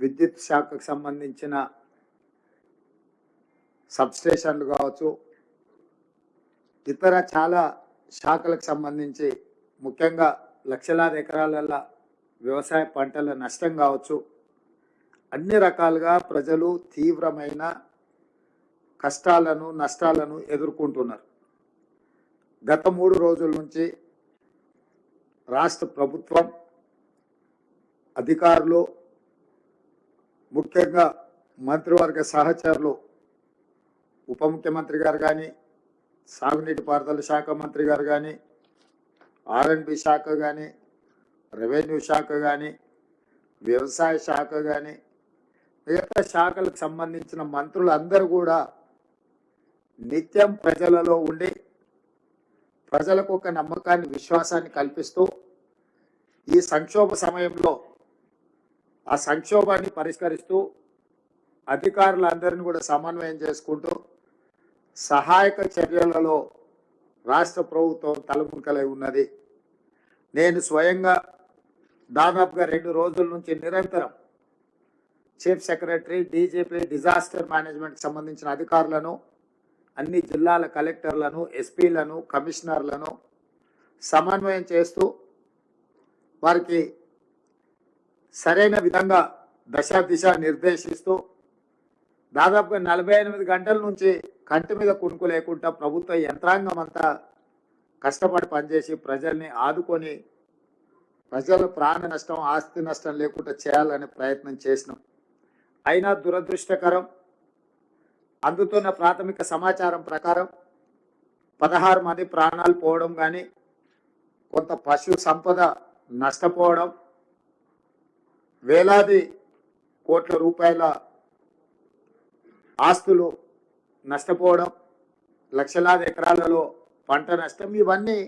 విద్యుత్ శాఖకు సంబంధించిన సబ్స్టేషన్లు కావచ్చు, ఇతర చాలా శాఖలకు సంబంధించి ముఖ్యంగా లక్షలాది ఎకరాల వ్యవసాయ పంటల నష్టం కావచ్చు, అన్ని రకాలుగా ప్రజలు తీవ్రమైన కష్టాలను నష్టాలను ఎదుర్కొంటున్నారు. గత 3 రోజుల నుంచి రాష్ట్ర ప్రభుత్వం అధికారులు, ముఖ్యంగా మంత్రివర్గ సహచరులు, ఉప ముఖ్యమంత్రి గారు కానీ, సాగునీటి పారుదల శాఖ మంత్రి గారు కానీ, ఆర్ఎండ్బి శాఖ కానీ, రెవెన్యూ శాఖ కానీ, వ్యవసాయ శాఖ కానీ, మిగతా శాఖలకు సంబంధించిన మంత్రులు అందరూ కూడా నిత్యం ప్రజలలో ఉండి ప్రజలకు ఒక నమ్మకాన్ని, విశ్వాసాన్ని కల్పిస్తూ ఈ సంక్షోభ సమయంలో ఆ సంక్షోభాన్ని పరిష్కరిస్తూ అధికారులందరినీ కూడా సమన్వయం చేసుకుంటూ సహాయక చర్యలలో రాష్ట్ర ప్రభుత్వం తలమునకలై ఉన్నది. నేను స్వయంగా దాదాపుగా 2 రోజుల నుంచి నిరంతరం చీఫ్ సెక్రటరీ, డీజీపీ, డిజాస్టర్ మేనేజ్మెంట్కి సంబంధించిన అధికారులను, అన్ని జిల్లాల కలెక్టర్లను, ఎస్పీలను, కమిషనర్లను సమన్వయం చేస్తూ వారికి సరైన విధంగా దిశ నిర్దేశిస్తూ దాదాపుగా 48 గంటల నుంచి కంటి మీద కునుకు లేకుండా ప్రభుత్వ యంత్రాంగం అంతా కష్టపడి పనిచేసి ప్రజల్ని ఆదుకొని ప్రజల ప్రాణ నష్టం, ఆస్తి నష్టం లేకుండా చేయాలనే ప్రయత్నం చేసినాం. అయినా దురదృష్టకరం, అందుతున్న ప్రాథమిక సమాచారం ప్రకారం 16 మంది ప్రాణాలు పోవడం కానీ, కొంత పశు సంపద నష్టపోవడం, వేలాది కోట్ల రూపాయల ఆస్తులు నష్టపోవడం, లక్షలాది ఎకరాలలో పంట నష్టం, ఇవన్నీ